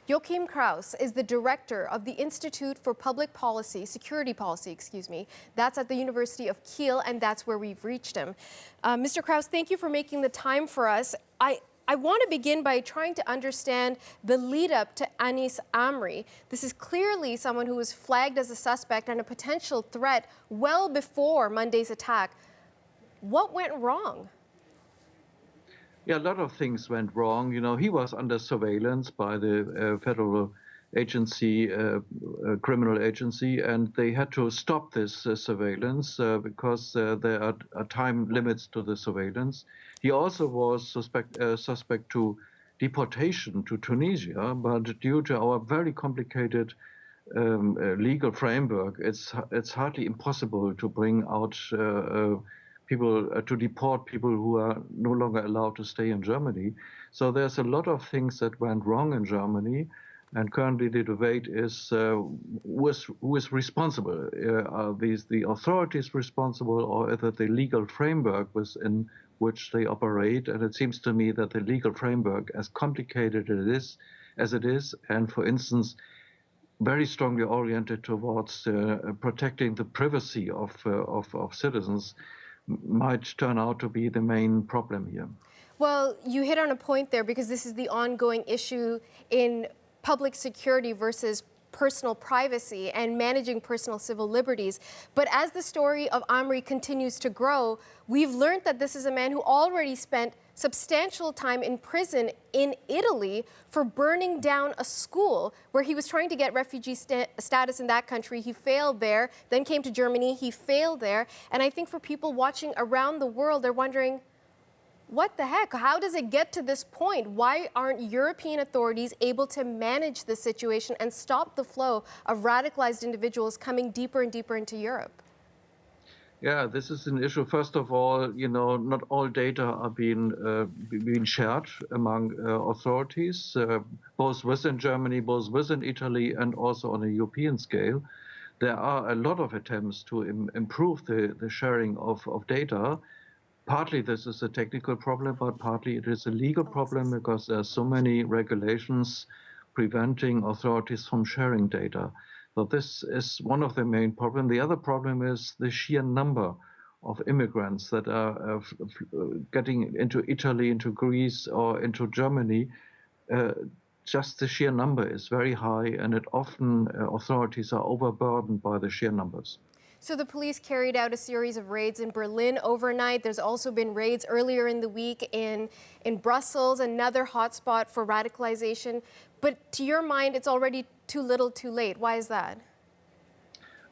Joachim Krause is the director of the Institute for Public Policy, Security Policy, That's at the University of Kiel, and that's where we've reached him. Mr. Krause, thank you for making the time for us. I want to begin by trying to understand the lead up to Anis Amri. This is clearly someone who was flagged as a suspect and a potential threat well before Monday's attack. What went wrong? Yeah, a lot of things went wrong. You know, he was under surveillance by the federal agency, criminal agency, and they had to stop this surveillance because there are time limits to the surveillance. He also was suspect to deportation to Tunisia, but due to our very complicated legal framework, it's hardly impossible to bring out people to deport people who are no longer allowed to stay in Germany. So there's a lot of things that went wrong in Germany, and currently the debate is who is responsible? Are these the authorities responsible, or is it the legal framework within which they operate? And it seems to me that the legal framework, as complicated as it is, and for instance, very strongly oriented towards protecting the privacy of citizens, might turn out to be the main problem here. Well, you hit on a point there, because this is the ongoing issue in public security versus personal privacy and managing personal civil liberties. But as the story of Amri continues to grow, we've learned that this is a man who already spent substantial time in prison in Italy for burning down a school where he was trying to get refugee status in that country. He failed there, then came to Germany, he failed there. And I think for people watching around the world, they're wondering, what the heck? How does it get to this point? Why aren't European authorities able to manage this situation and stop the flow of radicalized individuals coming deeper and deeper into Europe? Yeah, this is an issue. First of all, you know, not all data are being shared among authorities, both within Germany, both within Italy, and also on a European scale. There are a lot of attempts to improve the sharing of data. Partly this is a technical problem, but partly it is a legal problem, because there are so many regulations preventing authorities from sharing data. So this is one of the main problems. The other problem is the sheer number of immigrants that are getting into Italy, into Greece, or into Germany. Just the sheer number is very high, and it often authorities are overburdened by the sheer numbers. So the police carried out a series of raids in Berlin overnight. There's also been raids earlier in the week in Brussels, another hotspot for radicalization. But to your mind, it's already too little, too late. Why is that?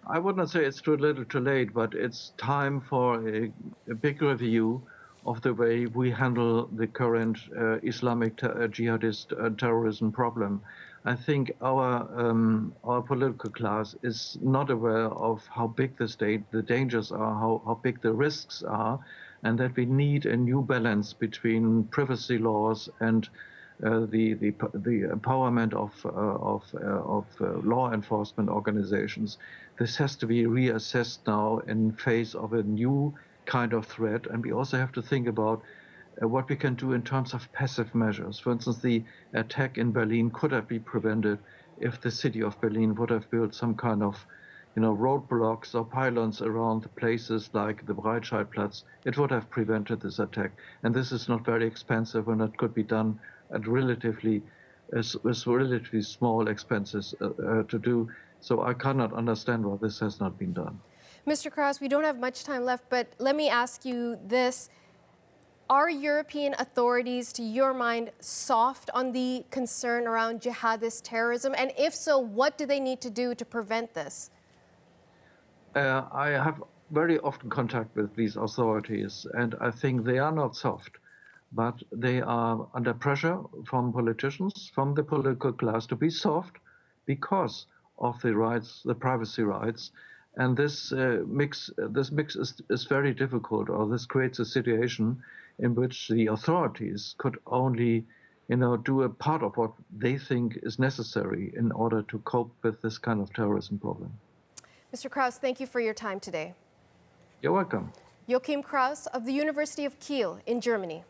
I would not say it's too little, too late, but it's time for a big review of the way we handle the current Islamic jihadist terrorism problem. I think our political class is not aware of how big the dangers are, how big the risks are, and that we need a new balance between privacy laws and the empowerment of law enforcement organizations. This has to be reassessed now in face of a new kind of threat, and we also have to think about what we can do in terms of passive measures. For instance, the attack in Berlin could have been prevented if the city of Berlin would have built some kind of, roadblocks or pylons around the places like the Breitscheidplatz. It would have prevented this attack. And this is not very expensive, and it could be done at relatively small expenses to do. So I cannot understand why this has not been done. Mr. Krause, we don't have much time left, but let me ask you this. Are European authorities, to your mind, soft on the concern around jihadist terrorism? And if so, what do they need to do to prevent this? I have very often contact with these authorities, and I think they are not soft, but they are under pressure from politicians, from the political class, to be soft because of the rights, the privacy rights. And this mix is very difficult, or this creates a situation in which the authorities could only, do a part of what they think is necessary in order to cope with this kind of terrorism problem. Mr. Krause, thank you for your time today. You're welcome. Joachim Krause of the University of Kiel in Germany.